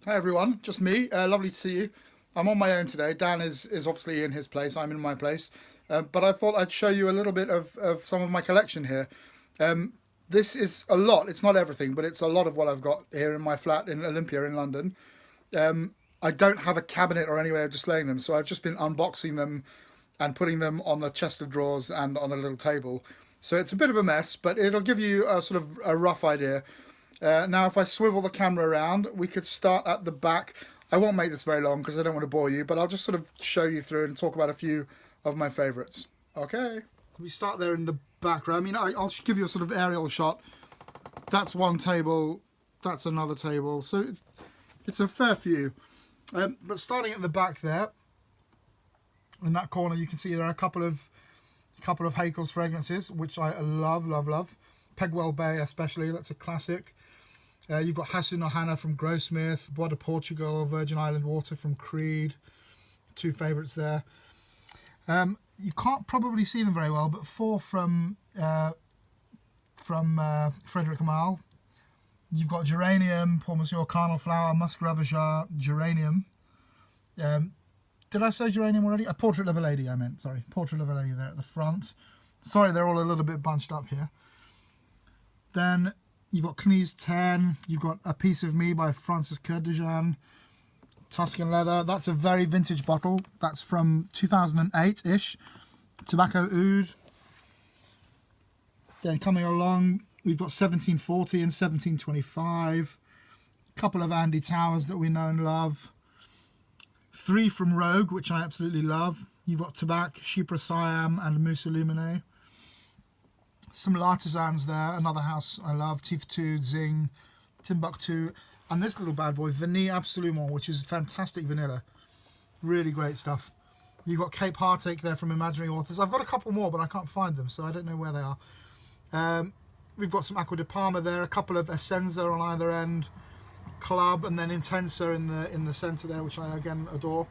Hi everyone, just me. Lovely to see you. I'm on my own today. Dan is obviously in his place. I'm in my place. But I thought I'd show you a little bit of some of my collection here. This is a lot. It's not everything, but it's a lot of what I've got here in my flat in Olympia in London. I don't have a cabinet or any way of displaying them, so I've just been unboxing them and putting them on the chest of drawers and on a little table. So it's a bit of a mess, but it'll give you a sort of a rough idea. Now, if I swivel the camera around, we could start at the back. I won't make this very long because I don't want to bore you, but I'll just sort of show you through and talk about a few of my favourites. Okay. We start there in the background. I mean, I'll give you a sort of aerial shot. That's one table. That's another table. So it's a fair few. But starting at the back there, in that corner, you can see there are a couple of Hakel's fragrances, which I love, love, love. Pegwell Bay especially, that's a classic. You've got Hasu no Hana from Grossmith, Bois de Portugal, Virgin Island Water from Creed. Two favourites there. You can't probably see them very well, but four from Frederic Malle. You've got Geranium, Pour Monsieur, Carnal Flower, Musk Ravageur, Geranium. Did I say Geranium already? A Portrait of a Lady, I meant, sorry. Portrait of a Lady there at the front. Sorry, they're all a little bit bunched up here. Then you've got Knees 10. You've got A Piece of Me by Francis Curdejean. Tuscan Leather. That's a very vintage bottle. That's from 2008-ish. Tobacco Oud. Then coming along, we've got 1740 and 1725. A couple of Andy Towers that we know and love. Three from Rogue, which I absolutely love. You've got Tabac, Chypre Siam, and Mousse Illuminé. Some L'Artisans there, another house I love. Tif2, Zing, Timbuktu, and this little bad boy, Vanille Absolument, which is fantastic vanilla. Really great stuff. You've got Cape Heartache there from Imaginary Authors. I've got a couple more, but I can't find them, so I don't know where they are. We've got some Acqua di Parma there, a couple of Essenza on either end, Club, and then Intensa in the centre there, which I again adore.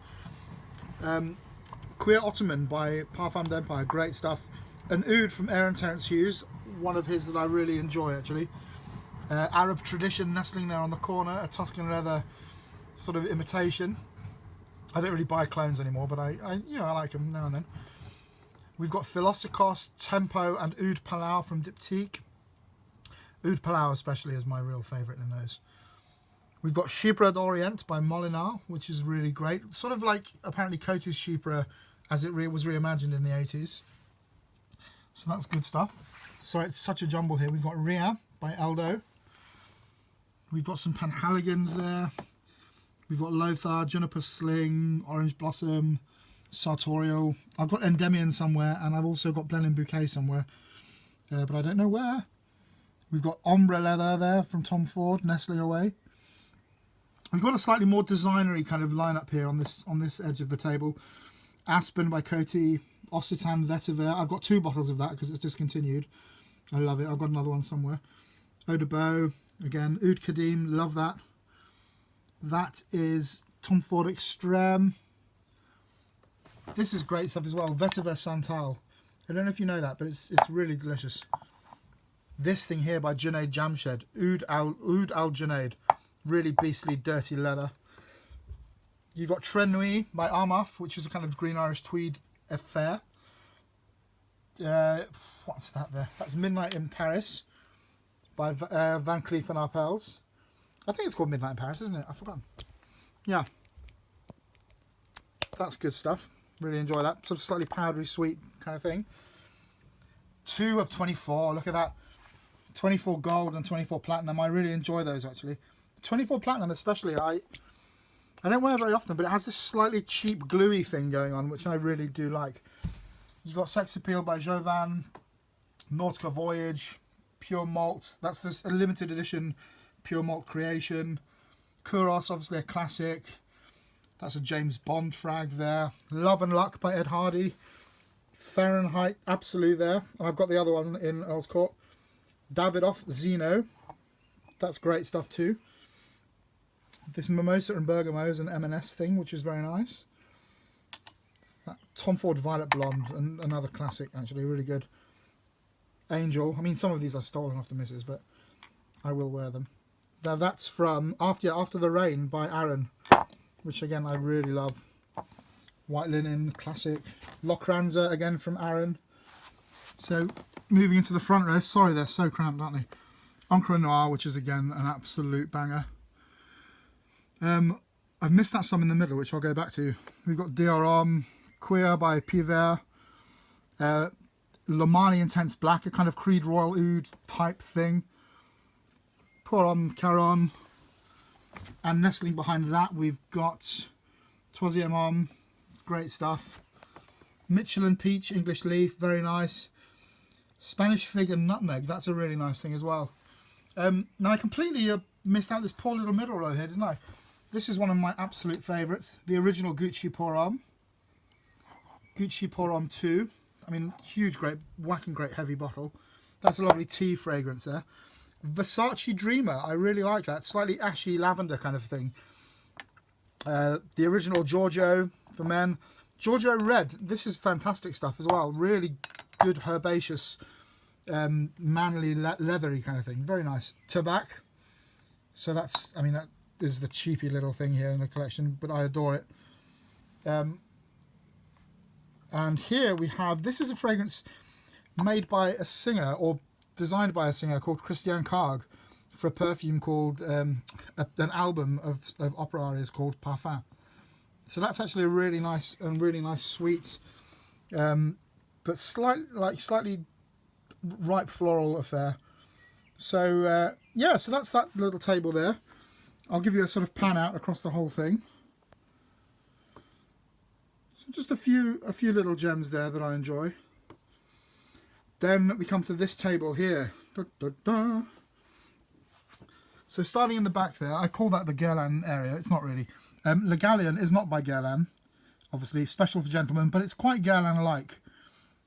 Queer Ottoman by Parfum d'Empire, great stuff. An Oud from Aaron Terence Hughes, one of his that I really enjoy actually. Arab Tradition nestling there on the corner, a Tuscan Leather sort of imitation. I don't really buy clones anymore, but I like them now and then. We've got Philosopos, Tempo, and Oud Palau from Diptyque. Oud Palau especially is my real favourite in those. We've got Chypre d'Orient by Molinard, which is really great. Sort of like apparently Coty's Chypre as it was reimagined in the 80s. So that's good stuff. Sorry, it's such a jumble here. We've got Ria by Eldo. We've got some Penhaligons there. We've got Lothar, Juniper Sling, Orange Blossom, Sartorial. I've got Endymion somewhere, and I've also got Blenheim Bouquet somewhere, but I don't know where. We've got Ombre Leather there from Tom Ford, nestling away. We've got a slightly more designery kind of lineup here on this edge of the table. Aspen by Coty, Occitan Vetiver. I've got two bottles of that because it's discontinued. I love it. I've got another one somewhere. Eau de Beau, again, Oud Kadim, love that. That is Tom Ford Extreme. This is great stuff as well. Vetiver Santal. I don't know if you know that, but it's really delicious. This thing here by Junaid Jamshed, Oud Al Junaid. Really beastly, dirty leather. You've got Tren Nuit by Armaf, which is a kind of green Irish tweed affair. What's that there? That's Midnight in Paris by Van Cleef and Arpels. I think it's called Midnight in Paris, isn't it? I've forgotten. Yeah. That's good stuff. Really enjoy that. Sort of slightly powdery sweet kind of thing. 2 of 24. Look at that. 24 gold and 24 platinum. I really enjoy those actually. 24 platinum especially. I don't wear it very often, but it has this slightly cheap gluey thing going on, which I really do like. You've got Sex Appeal by Jovan, Nautica Voyage, Pure Malt. That's this a limited edition Pure Malt creation. Kouros, obviously a classic. That's a James Bond frag there. Love and Luck by Ed Hardy. Fahrenheit Absolute there. And I've got the other one in Earl's Court. Davidoff Zeno. That's great stuff too. This Mimosa and Bergamo is an M&S thing, which is very nice. That Tom Ford Violet Blonde, and another classic, actually, really good. Angel. I mean, some of these I've stolen off the missus, but I will wear them. Now that's from After the Rain by Aaron, which again I really love. White linen, classic. Lochranza again from Aaron. So moving into the front row, sorry they're so cramped, aren't they? Encre Noir, which is again an absolute banger. I've missed out some in the middle, which I'll go back to. We've got Dior Queer by Piver. Lomani Intense Black, a kind of Creed Royal Oud type thing. Pour Homme Caron. And nestling behind that, we've got Troisième Homme, great stuff. Michelin Peach, English Leaf, very nice. Spanish Fig and Nutmeg, that's a really nice thing as well. Now I completely missed out this poor little middle row here, didn't I? This is one of my absolute favourites, the original Gucci Pour Homme. Gucci Pour Homme 2. I mean, huge, great, whacking great heavy bottle. That's a lovely tea fragrance there. Versace Dreamer, I really like that. Slightly ashy lavender kind of thing. The original Giorgio for men. Giorgio Red, this is fantastic stuff as well. Really good herbaceous, manly, leathery kind of thing. Very nice. Tobac. So that's, I mean, that is the cheapy little thing here in the collection, but I adore it. And here we have, this is a fragrance made by a singer, or designed by a singer called Christian Karg, for a perfume called, an album of opera arias called Parfum. So that's actually a really nice sweet, but slightly ripe floral affair. So yeah, so that's that little table there. I'll give you a sort of pan out across the whole thing. So just a few little gems there that I enjoy. Then we come to this table here. Da, da, da. So starting in the back there, I call that the Guerlain area. It's not really. Le Gallion is not by Guerlain, obviously, special for gentlemen, but it's quite Guerlain-alike.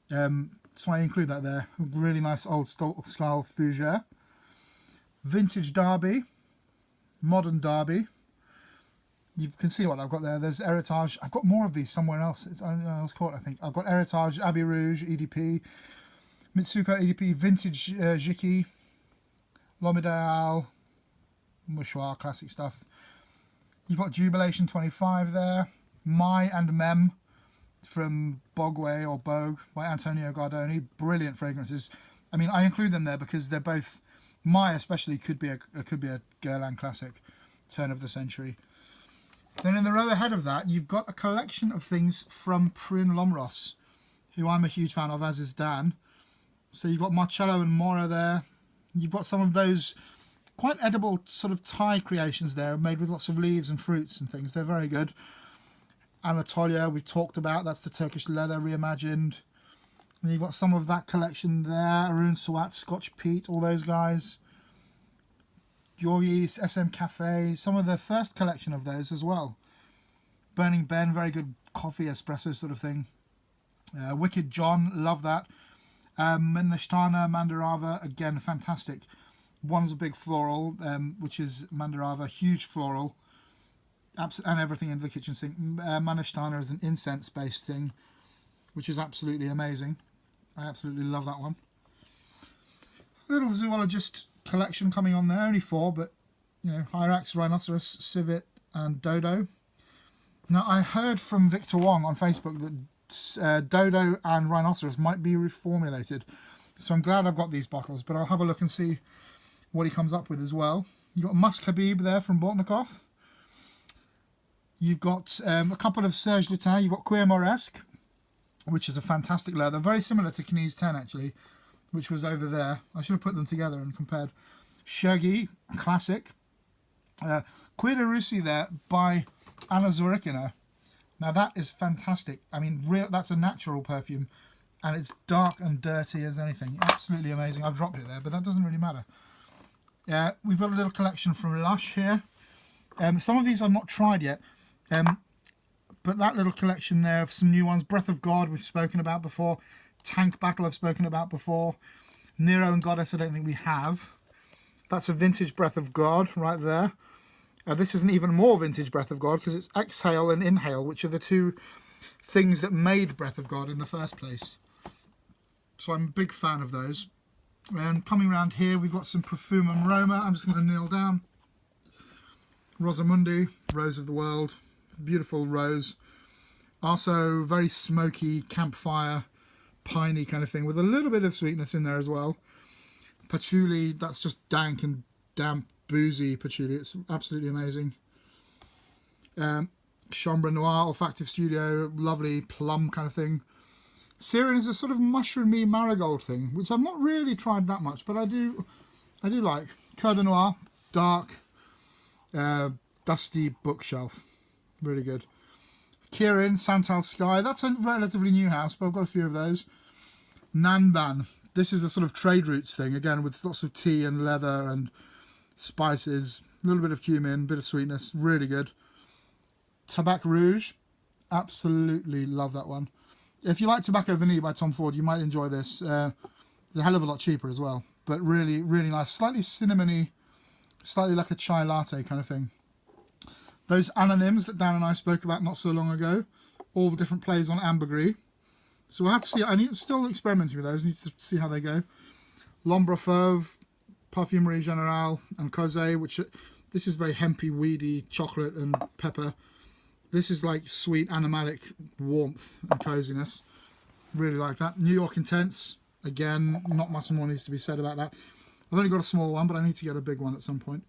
So I include that there. Really nice old style fougere. Vintage Derby. Modern Derby. You can see what I've got there. There's Heritage. I've got more of these somewhere else. I was caught, I think. I've got Heritage, Abbey Rouge, EDP, Mitsuko EDP, Vintage Jiki, L'Homme Mouchoir, classic stuff. You've got Jubilation 25 there. My and Mem from Bogway or Bogue by Antonio Gardoni. Brilliant fragrances. I mean, I include them there because they're both, My especially could be a Guerlain classic, turn of the century. Then in the row ahead of that, you've got a collection of things from Prin Lomros, who I'm a huge fan of, as is Dan. So you've got Marcello and Mora there. You've got some of those quite edible sort of Thai creations there, made with lots of leaves and fruits and things. They're very good. Anatolia, we've talked about. That's the Turkish leather reimagined. And you've got some of that collection there. Arun Swat, Scotch Peat, all those guys. Georgis, SM Cafe, some of the first collection of those as well. Burning Ben, very good coffee espresso sort of thing. Wicked John, love that. Menashtana, Mandarava, again, fantastic. One's a big floral, which is Mandarava, huge floral. And everything in the kitchen sink. Manashtana is an incense-based thing, which is absolutely amazing. I absolutely love that one. Little zoologist collection coming on there, only 4, but you know, Hyrax, Rhinoceros, Civet, and Dodo. Now I heard from Victor Wong on Facebook that Dodo and Rhinoceros might be reformulated, so I'm glad I've got these bottles, but I'll have a look and see what he comes up with as well. You've got Musk Habib there from Bortnikov. You've got a couple of Serge Lutin. You've got Queer Moresque, which is a fantastic leather, very similar to Knies 10 actually, which was over there. I should have put them together and compared. Shaggy, classic. Queer de Russie there by Anna Zorikina. Now that is fantastic. I mean, that's a natural perfume, and it's dark and dirty as anything. Absolutely amazing. I've dropped it there, but that doesn't really matter. We've got a little collection from Lush here. Some of these I've not tried yet, but that little collection there of some new ones. Breath of God, we've spoken about before. Tank Battle, I've spoken about before. Nero and Goddess, I don't think we have. That's a vintage Breath of God right there. This is an even more vintage Breath of God because it's Exhale and Inhale, which are the two things that made Breath of God in the first place. So I'm a big fan of those. And coming around here, we've got some Parfum and Roma. I'm just going to kneel down. Rosamundi, Rose of the World, beautiful rose. Also very smoky, campfire, piney kind of thing with a little bit of sweetness in there as well. Patchouli, that's just dank and damp, boozy patchouli. It's absolutely amazing. Chambre Noire, Olfactive Studio, lovely plum kind of thing. Syrian is a sort of mushroomy marigold thing, which I've not really tried that much, but I do like. Coeur de Noir, dark, dusty bookshelf, really good. Kirin, Santal Sky, that's a relatively new house, but I've got a few of those. Nanban, this is a sort of trade routes thing, again with lots of tea and leather and spices, a little bit of cumin, a bit of sweetness, really good. Tabac Rouge, absolutely love that one. If you like Tobacco Vanille by Tom Ford, you might enjoy this. It's a hell of a lot cheaper as well, but really, really nice. Slightly cinnamony, slightly like a chai latte kind of thing. Those Anonyms that Dan and I spoke about not so long ago, all different plays on ambergris. So we'll have to see. Still experimenting with those. I need to see how they go. L'Ombre Fauve, Parfumerie Générale, and Cosé, which this is very hempy, weedy, chocolate and pepper. This is like sweet animalic warmth and coziness. Really like that. New York Intense. Again, not much more needs to be said about that. I've only got a small one, but I need to get a big one at some point.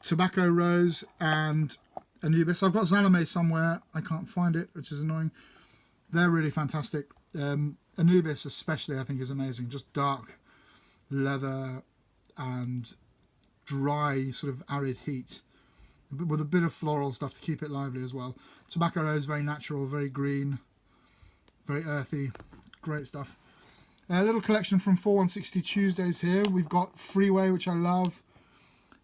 Tobacco Rose and Anubis. I've got Zalame somewhere. I can't find it, which is annoying. They're really fantastic. Anubis especially, I think, is amazing. Just dark leather and dry, sort of arid heat, with a bit of floral stuff to keep it lively as well. Tobacco Rose, very natural, very green, very earthy, great stuff. A little collection from 4160 Tuesdays here. We've got Freeway, which I love.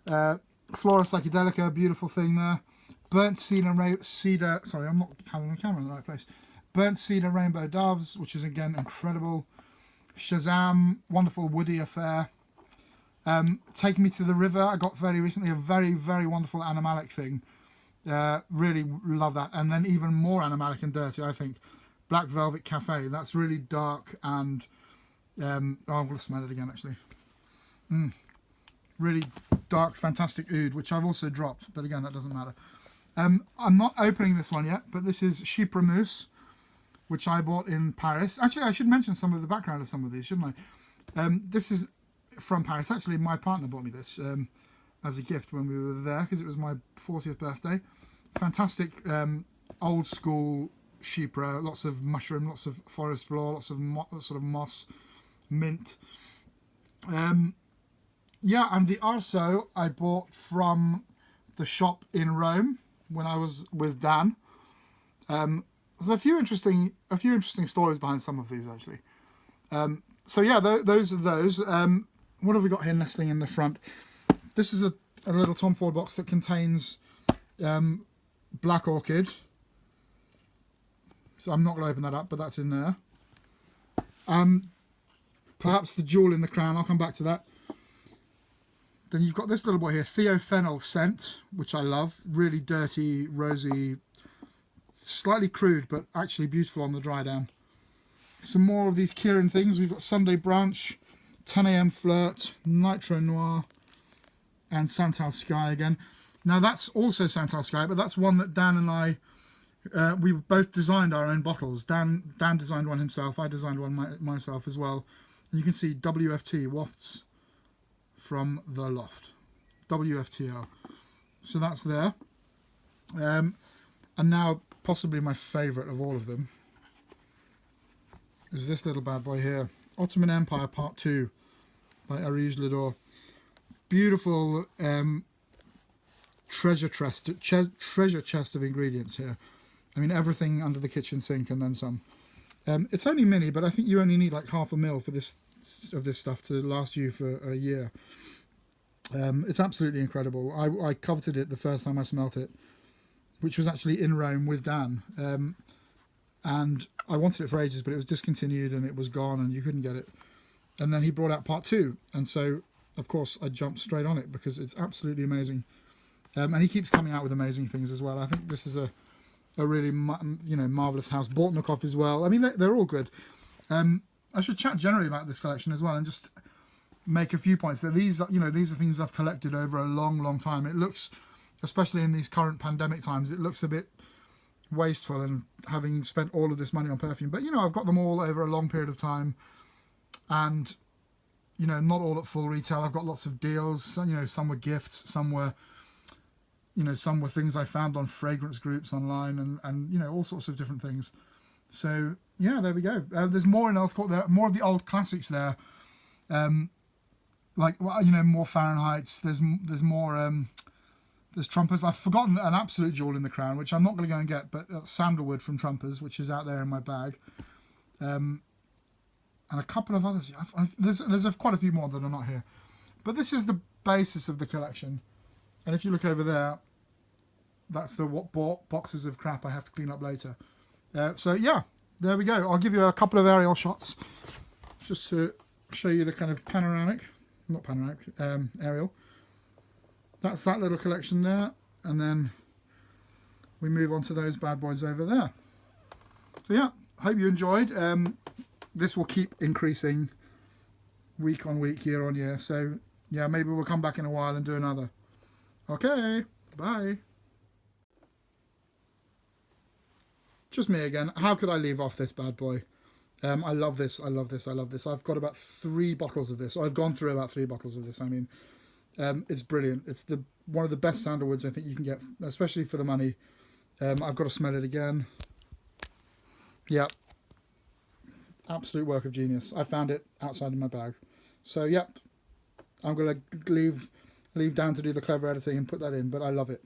Flora Psychedelica, beautiful thing there. Burnt Cedar, sorry, I'm not having the camera in the right place. Burnt Cedar Rainbow Doves, which is again incredible. Shazam, wonderful woody affair. Take Me to the River, I got very recently, a very, very wonderful animalic thing. Really love that. And then even more animalic and dirty, I think. Black Velvet Cafe, that's really dark and... I'm going to smell it again, actually. Really dark, fantastic oud, which I've also dropped, but again, that doesn't matter. I'm not opening this one yet, but this is Chypre Mousse, which I bought in Paris. Actually, I should mention some of the background of some of these, shouldn't I? This is from Paris. Actually, my partner bought me this as a gift when we were there, because it was my 40th birthday. Fantastic old school Chypre, lots of mushroom, lots of forest floor, lots of sort of moss, mint. Yeah, and the Arso I bought from the shop in Rome when I was with Dan. There's a few interesting stories behind some of these, actually. So yeah, those are those. What have we got here nestling in the front? This is a little Tom Ford box that contains Black Orchid. So I'm not going to open that up, but that's in there. Perhaps the jewel in the crown, I'll come back to that. Then you've got this little boy here, Theophenol Scent, which I love. Really dirty, rosy, slightly crude, but actually beautiful on the dry down. Some more of these Kirin things. We've got Sunday Brunch, 10 a.m. Flirt, Nitro Noir, and Santal Sky again. Now that's also Santal Sky, but that's one that Dan and I, we both designed our own bottles. Dan designed one himself, I designed one myself as well. And you can see WFT, Wafts from the Loft. WFTL. So that's there. And now possibly my favourite of all of them is this little bad boy here. Ottoman Empire Part 2 by Arij Ledor. Beautiful treasure chest of ingredients here. I mean, everything under the kitchen sink and then some. It's only mini, but I think you only need like half a mil for this stuff to last you for a year. It's absolutely incredible. I coveted it the first time I smelt it, which was actually in Rome with Dan. And I wanted it for ages, but it was discontinued and it was gone and you couldn't get it. And then he brought out Part 2. And so, of course, I jumped straight on it because it's absolutely amazing. And he keeps coming out with amazing things as well. I think this is a really marvellous house. Bortnikov as well. I mean, they're all good. I should chat generally about this collection as well and just make a few points. That these are things I've collected over a long, long time. It looks especially in these current pandemic times, it looks a bit wasteful, and having spent all of this money on perfume. But you know, I've got them all over a long period of time, and you know, not all at full retail. I've got lots of deals. So, you know, some were gifts, some were, you know, some were things I found on fragrance groups online, and you know, all sorts of different things. So yeah, there we go. There's more in Earl's Court. There are more of the old classics there, like, well, you know, more Fahrenheit's. There's more. There's Trumpers. I've forgotten an absolute jewel in the crown, which I'm not going to go and get, but that's Sandalwood from Trumpers, which is out there in my bag, and a couple of others. There's quite a few more that are not here, but this is the basis of the collection. And if you look over there, that's the what bought boxes of crap I have to clean up later. So yeah, there we go. I'll give you a couple of aerial shots just to show you the kind of aerial. That's that little collection there, and then we move on to those bad boys over there. So yeah, hope you enjoyed. This will keep increasing week on week, year on year. So yeah, maybe we'll come back in a while and do another. Okay, bye. Just me again. How could I leave off this bad boy? I love this. I love this. I love this. I've got about 3 bottles of this. I've gone through about 3 bottles of this. I mean, it's brilliant. It's one of the best sandalwoods I think you can get, especially for the money. I've got to smell it again. Yeah, absolute work of genius. I found it outside of my bag. So yep, I'm gonna leave Dan to do the clever editing and put that in, but I love it.